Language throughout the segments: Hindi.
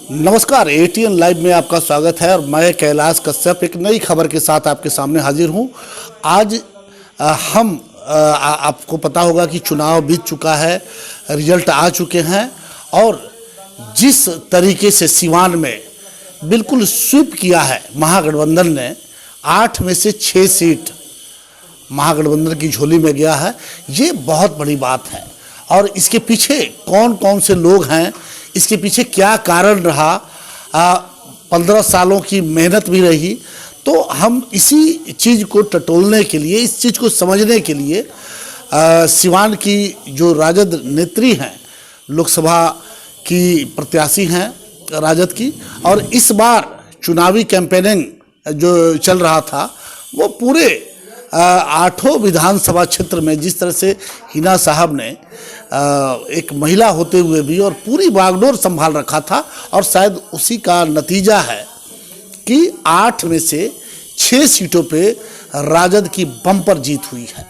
नमस्कार, एटीएन लाइव में आपका स्वागत है और मैं कैलाश कश्यप एक नई खबर के साथ आपके सामने हाजिर हूं। आज आपको पता होगा कि चुनाव बीत चुका है, रिजल्ट आ चुके हैं और जिस तरीके से सिवान में बिल्कुल स्वीप किया है महागठबंधन ने, 8 में से 6 सीट महागठबंधन की झोली में गया है। ये बहुत बड़ी बात है और इसके पीछे कौन कौन से लोग हैं, इसके पीछे क्या कारण रहा, 15 सालों की मेहनत भी रही। तो हम इसी चीज़ को टटोलने के लिए, इस चीज़ को समझने के लिए सिवान की जो राजद नेत्री हैं, लोकसभा की प्रत्याशी हैं राजद की, और इस बार चुनावी कैंपेनिंग जो चल रहा था वो पूरे 8 विधानसभा क्षेत्र में जिस तरह से हिना साहब ने एक महिला होते हुए भी और पूरी बागडोर संभाल रखा था, और शायद उसी का नतीजा है कि 8 में से 6 सीटों पे राजद की बम्पर जीत हुई है।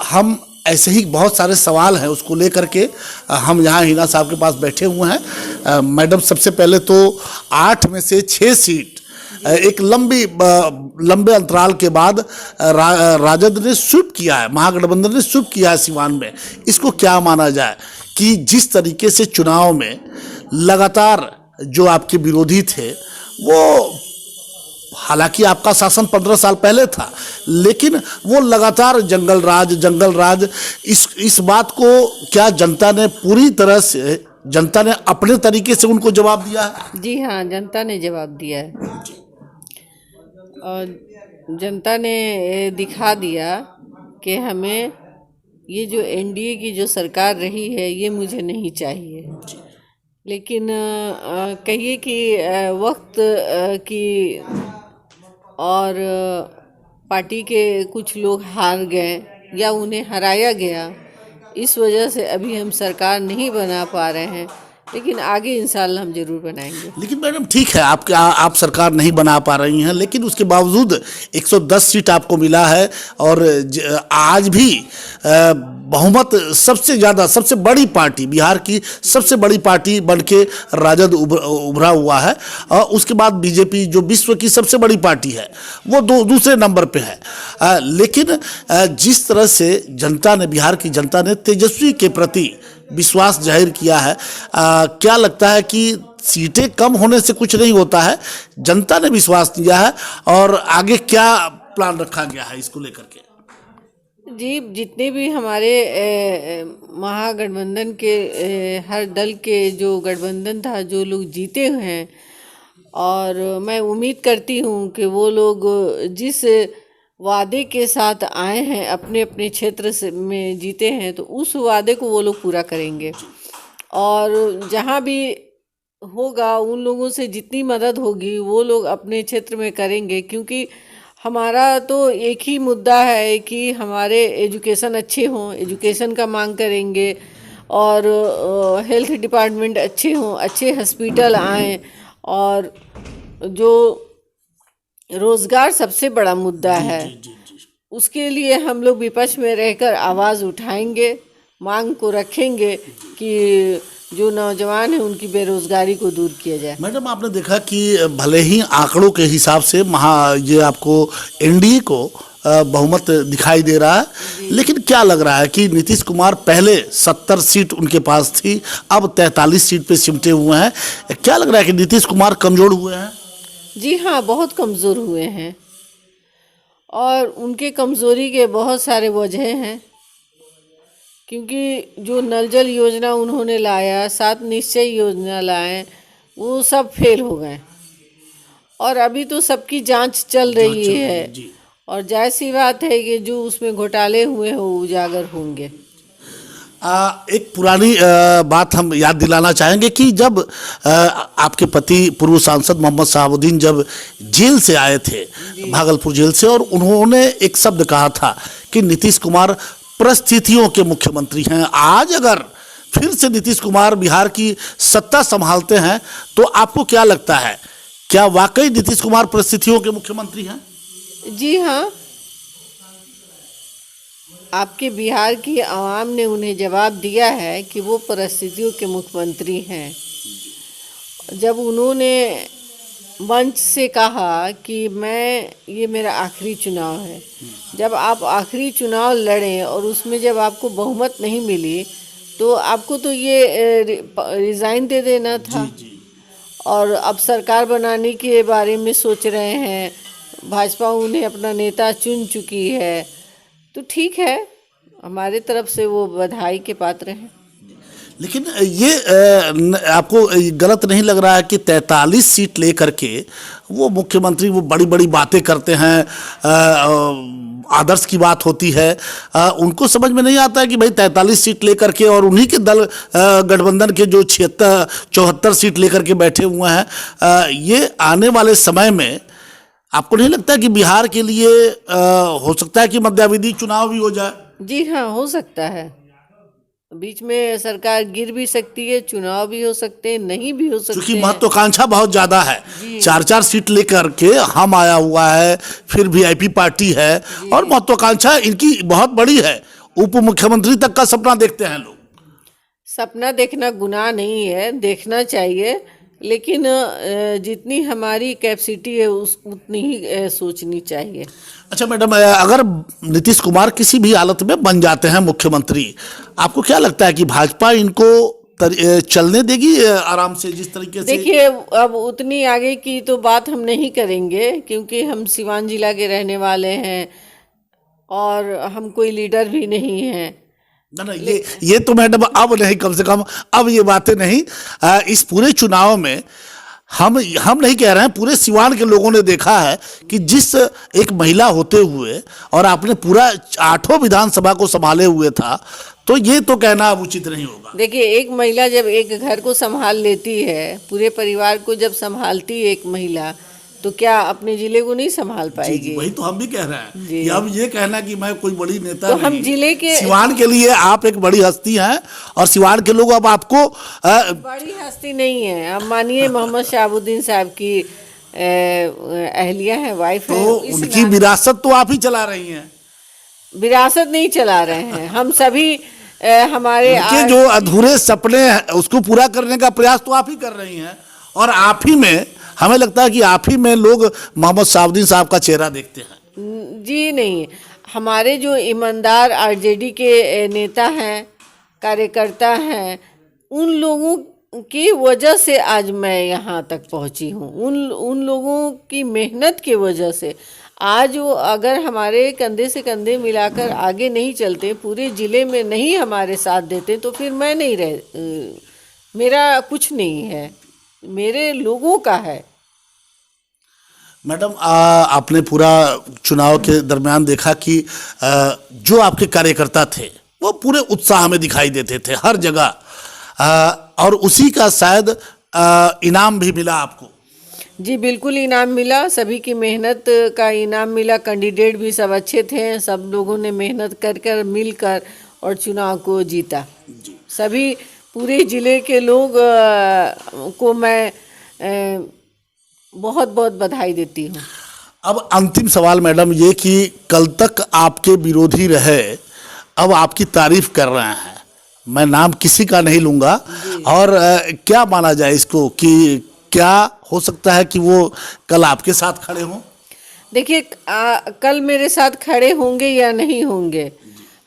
हम ऐसे ही बहुत सारे सवाल हैं, उसको लेकर के हम यहाँ हिना साहब के पास बैठे हुए हैं। मैडम, सबसे पहले तो 8 में से 6 सीट एक लंबे अंतराल के बाद राजद ने स्वीप किया है, महागठबंधन ने स्वीप किया है सिवान में। इसको क्या माना जाए कि जिस तरीके से चुनाव में लगातार जो आपके विरोधी थे, वो हालांकि आपका शासन 15 साल पहले था, लेकिन वो लगातार जंगल राज इस बात को क्या जनता ने पूरी तरह से, जनता ने अपने तरीके से उनको जवाब दिया है? जी हाँ, जनता ने जवाब दिया है और जनता ने दिखा दिया कि हमें ये जो एनडीए की जो सरकार रही है ये मुझे नहीं चाहिए। लेकिन कहिए कि वक्त की और पार्टी के कुछ लोग हार गए या उन्हें हराया गया, इस वजह से अभी हम सरकार नहीं बना पा रहे हैं, लेकिन आगे इंशाल्लाह हम जरूर बनाएंगे। लेकिन मैडम, ठीक है, आप सरकार नहीं बना पा रही हैं, लेकिन उसके बावजूद 110 सीट आपको मिला है और आज भी बहुमत सबसे ज़्यादा, सबसे बड़ी पार्टी, बिहार की सबसे बड़ी पार्टी बनके राजद उभरा हुआ है। और उसके बाद बीजेपी जो विश्व की सबसे बड़ी पार्टी है वो दूसरे नंबर पे है। लेकिन जिस तरह से जनता ने, बिहार की जनता ने तेजस्वी के प्रति विश्वास जाहिर किया है, क्या लगता है कि सीटें कम होने से कुछ नहीं होता है, जनता ने विश्वास दिया है, और आगे क्या प्लान रखा गया है इसको लेकर के? जी, जितने भी हमारे महागठबंधन के हर दल के जो गठबंधन था, जो लोग जीते हैं, और मैं उम्मीद करती हूँ कि वो लोग जिस वादे के साथ आए हैं, अपने अपने क्षेत्र से में जीते हैं, तो उस वादे को वो लोग पूरा करेंगे। और जहाँ भी होगा उन लोगों से जितनी मदद होगी वो लोग अपने क्षेत्र में करेंगे, क्योंकि हमारा तो एक ही मुद्दा है कि हमारे एजुकेशन अच्छे हों, एजुकेशन का मांग करेंगे, और हेल्थ डिपार्टमेंट अच्छे हों, अच्छे हॉस्पिटल आएँ, और जो रोज़गार सबसे बड़ा मुद्दा है, उसके लिए हम लोग विपक्ष में रहकर आवाज़ उठाएंगे, मांग को रखेंगे कि जो नौजवान हैं उनकी बेरोज़गारी को दूर किया जाए। मैडम, आपने देखा कि भले ही आंकड़ों के हिसाब से ये आपको एनडीए को बहुमत दिखाई दे रहा है, लेकिन क्या लग रहा है कि नीतीश कुमार पहले 70 सीट उनके पास थी, अब 43 सीट पे सिमटे हुए हैं। क्या लग रहा है कि नीतीश कुमार कमज़ोर हुए हैं? जी हाँ, बहुत कमज़ोर हुए हैं, और उनके कमज़ोरी के बहुत सारे वजह हैं, क्योंकि जो नल जल योजना उन्होंने लाया, 7 निश्चय योजना लाए, वो सब फेल हो गए, और अभी तो सबकी जांच चल रही है, और जाहिर सी बात है कि जो उसमें घोटाले हुए हैं वो उजागर होंगे। एक पुरानी बात हम याद दिलाना चाहेंगे कि जब आपके पति पूर्व सांसद मोहम्मद शहाबुद्दीन जब जेल से आए थे, भागलपुर जेल से, और उन्होंने एक शब्द कहा था कि नीतीश कुमार परिस्थितियों के मुख्यमंत्री हैं। आज अगर फिर से नीतीश कुमार बिहार की सत्ता संभालते हैं तो आपको क्या लगता है, क्या वाकई नीतीश कुमार परिस्थितियों के मुख्यमंत्री हैं? जी हाँ, आपके बिहार की आवाम ने उन्हें जवाब दिया है कि वो परिस्थितियों के मुख्यमंत्री हैं, जब उन्होंने मंच से कहा कि ये मेरा आखिरी चुनाव है, जब आप आखिरी चुनाव लड़ें और उसमें जब आपको बहुमत नहीं मिली तो आपको तो ये रिज़ाइन दे देना था। और अब सरकार बनाने के बारे में सोच रहे हैं, भाजपा उन्हें अपना नेता चुन चुकी है, तो ठीक है, हमारे तरफ से वो बधाई के पात्र हैं। लेकिन ये आपको गलत नहीं लग रहा है कि 43 सीट लेकर के वो मुख्यमंत्री वो बड़ी बड़ी बातें करते हैं, आदर्श की बात होती है, उनको समझ में नहीं आता है कि भाई 43 सीट लेकर के और उन्हीं के दल गठबंधन के जो 74 सीट लेकर के बैठे हुए हैं, ये आने वाले समय में आपको नहीं लगता कि बिहार के लिए हो सकता है कि मध्यावधि चुनाव भी हो जाए? जी हाँ, हो सकता है। बीच में सरकार गिर भी सकती है, चुनाव भी हो सकते हैं, नहीं भी हो सकते, क्योंकि महत्वाकांक्षा बहुत ज्यादा है। 4-4 सीट लेकर के हम आया हुआ है, फिर वीआईपी पार्टी है और महत्वाकांक्षा इनकी बहुत बड़ी है। उप मुख्यमंत्री तक का सपना देखते हैं लोग। सपना देखना गुनाह नहीं है, देखना चाहिए, लेकिन जितनी हमारी कैपेसिटी है उतनी ही सोचनी चाहिए। अच्छा मैडम, अगर नीतीश कुमार किसी भी हालत में बन जाते हैं मुख्यमंत्री, आपको क्या लगता है कि भाजपा इनको चलने देगी आराम से जिस तरीके से? देखिए, अब उतनी आगे की तो बात हम नहीं करेंगे क्योंकि हम सिवान जिला के रहने वाले हैं और हम कोई लीडर भी नहीं हैं। ना ये तो मैडम अब नहीं, कम से कम अब ये बातें नहीं। इस पूरे चुनाव में हम नहीं कह रहे हैं, पूरे सिवान के लोगों ने देखा है कि जिस एक महिला होते हुए और आपने पूरा 8 विधानसभा को संभाले हुए था, तो ये तो कहना अब उचित नहीं होगा। देखिए, एक महिला जब एक घर को संभाल लेती है, पूरे परिवार को जब संभालती है एक महिला, तो क्या अपने जिले को नहीं संभाल पाएगी? वही तो हम भी कह रहे हैं कि अब ये कहना कि मैं कोई बड़ी नेता तो नहीं, हम जिले के सिवान के लिए आप एक बड़ी हस्ती हैं और सिवान के लोग अब आपको बड़ी हस्ती नहीं है। अब मानिए मोहम्मद शहाबुद्दीन साहब की अहलिया है, वाइफ है, तो उनकी विरासत तो आप ही चला रही हैं। विरासत नहीं चला रहे हैं, हम सभी हमारे जो अधूरे सपने हैं उसको पूरा करने का प्रयास तो आप ही कर रही हैं और आप ही में, हमें लगता है कि आप ही में लोग मोहम्मद शहाबुद्दीन साहब का चेहरा देखते हैं। जी नहीं, हमारे जो ईमानदार आरजेडी के नेता हैं, कार्यकर्ता हैं, उन लोगों की वजह से आज मैं यहाँ तक पहुँची हूँ। उन लोगों की मेहनत की वजह से आज वो अगर हमारे कंधे से कंधे मिलाकर आगे नहीं चलते, पूरे ज़िले में नहीं हमारे साथ देते, तो फिर मैं नहीं मेरा कुछ नहीं है, मेरे लोगों का है। मैडम, आपने पूरा चुनाव के दरमियान देखा कि जो आपके कार्यकर्ता थे वो पूरे उत्साह में दिखाई देते थे हर जगह, और उसी का शायद इनाम भी मिला आपको। जी बिल्कुल, इनाम मिला, सभी की मेहनत का इनाम मिला। कैंडिडेट भी सब अच्छे थे, सब लोगों ने मेहनत कर मिलकर और चुनाव को जीता। सभी पूरे ज़िले के लोग को मैं बहुत बहुत बधाई देती हूँ। अब अंतिम सवाल मैडम ये कि कल तक आपके विरोधी रहे, अब आपकी तारीफ कर रहे हैं, मैं नाम किसी का नहीं लूँगा, और क्या माना जाए इसको कि क्या हो सकता है कि वो कल आपके साथ खड़े हों? देखिए, कल मेरे साथ खड़े होंगे या नहीं होंगे,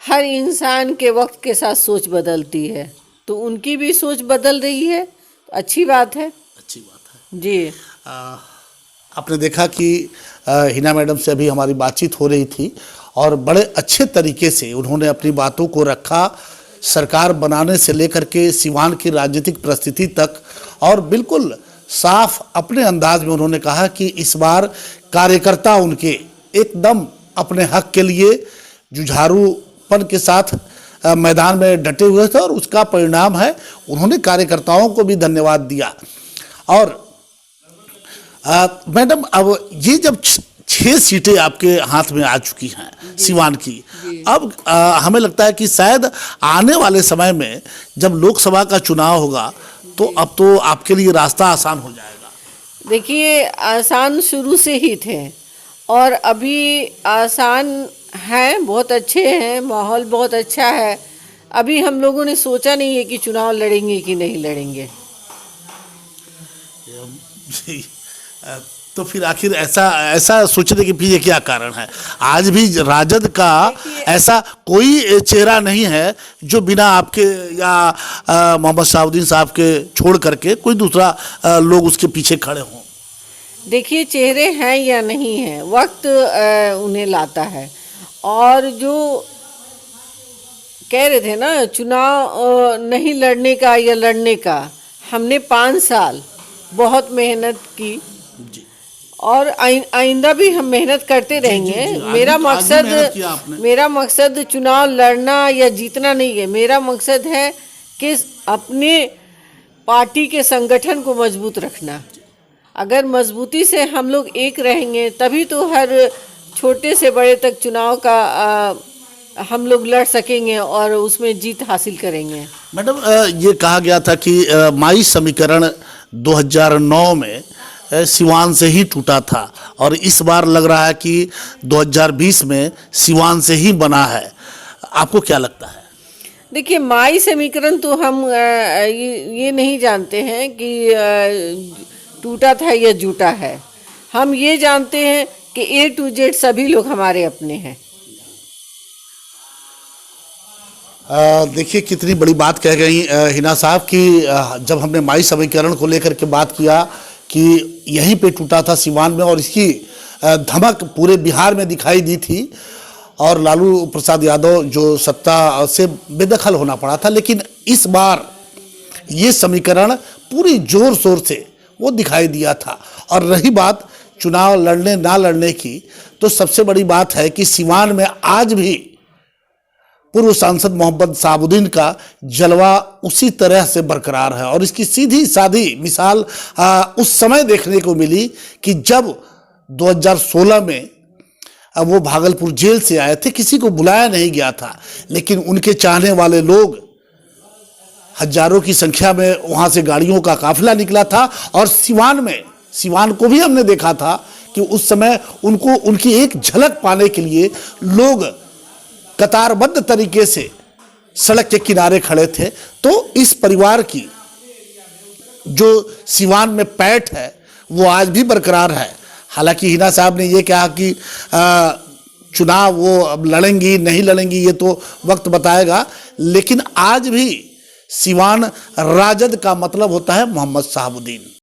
हर इंसान के वक्त के साथ सोच बदलती है, तो उनकी भी सोच बदल रही है, तो अच्छी बात है। अच्छी बात है जी। आपने देखा कि हिना मैडम से अभी हमारी बातचीत हो रही थी और बड़े अच्छे तरीके से उन्होंने अपनी बातों को रखा, सरकार बनाने से लेकर के सिवान की राजनीतिक परिस्थिति तक, और बिल्कुल साफ अपने अंदाज में उन्होंने कहा कि इस बार कार्यकर्ता उनके एकदम अपने हक के लिए जुझारूपन के साथ मैदान में डटे हुए थे, और उसका परिणाम है उन्होंने कार्यकर्ताओं को भी धन्यवाद दिया। और मैडम, अब ये जब 6 सीटें आपके हाथ में आ चुकी हैं सिवान की, अब हमें लगता है कि शायद आने वाले समय में जब लोकसभा का चुनाव होगा तो अब तो आपके लिए रास्ता आसान हो जाएगा। देखिए, आसान शुरू से ही थे और अभी आसान हैं, बहुत अच्छे हैं, माहौल बहुत अच्छा है। अभी हम लोगों ने सोचा नहीं है कि चुनाव लड़ेंगे कि नहीं लड़ेंगे। जी, तो फिर आखिर ऐसा ऐसा सोचने के पीछे क्या कारण है? आज भी राजद का ऐसा कोई चेहरा नहीं है जो बिना आपके या मोहम्मद शहाबुद्दीन साहब के छोड़ करके कोई दूसरा लोग उसके पीछे खड़े हों। देखिए, चेहरे हैं या नहीं हैं, वक्त उन्हें लाता है। और जो कह रहे थे ना, चुनाव नहीं लड़ने का या लड़ने का, हमने 5 साल बहुत मेहनत की जी और आइंदा भी हम मेहनत करते रहेंगे। जी, आज मेरा भी मेहनत किया मकसद आपने। मेरा मकसद चुनाव लड़ना या जीतना नहीं है। मेरा मकसद है कि अपने पार्टी के संगठन को मजबूत रखना। अगर मजबूती से हम लोग एक रहेंगे तभी तो हर छोटे से बड़े तक चुनाव का हम लोग लड़ सकेंगे और उसमें जीत हासिल करेंगे। मैडम, ये कहा गया था कि माई समीकरण 2009 में सिवान से ही टूटा था और इस बार लग रहा है कि 2020 में सिवान से ही बना है। आपको क्या लगता है? देखिए, माई समीकरण तो हम ये नहीं जानते हैं कि टूटा था या जुटा है। हम ये जानते हैं कि A to Z सभी लोग हमारे अपने हैं। देखिए कितनी बड़ी बात कह गई हिना साहब कि जब हमने माई समीकरण को लेकर के बात किया कि यहीं पे टूटा था सिवान में और इसकी धमक पूरे बिहार में दिखाई दी थी और लालू प्रसाद यादव जो सत्ता से बेदखल होना पड़ा था, लेकिन इस बार ये समीकरण पूरी जोर शोर से वो दिखाई दिया था। और रही बात चुनाव लड़ने ना लड़ने की, तो सबसे बड़ी बात है कि सिवान में आज भी पूर्व सांसद मोहम्मद शहाबुद्दीन का जलवा उसी तरह से बरकरार है। और इसकी सीधी साधी मिसाल उस समय देखने को मिली कि जब 2016 में वो भागलपुर जेल से आए थे, किसी को बुलाया नहीं गया था, लेकिन उनके चाहने वाले लोग हजारों की संख्या में वहाँ से गाड़ियों का काफिला निकला था। और सिवान को भी हमने देखा था कि उस समय उनको उनकी एक झलक पाने के लिए लोग कतारबद्ध तरीके से सड़क के किनारे खड़े थे। तो इस परिवार की जो सिवान में पैठ है वो आज भी बरकरार है। हालांकि हिना साहब ने ये कहा कि चुनाव वो अब लड़ेंगी नहीं लड़ेंगी ये तो वक्त बताएगा, लेकिन आज भी सिवान राजद का मतलब होता है मोहम्मद शहाबुद्दीन।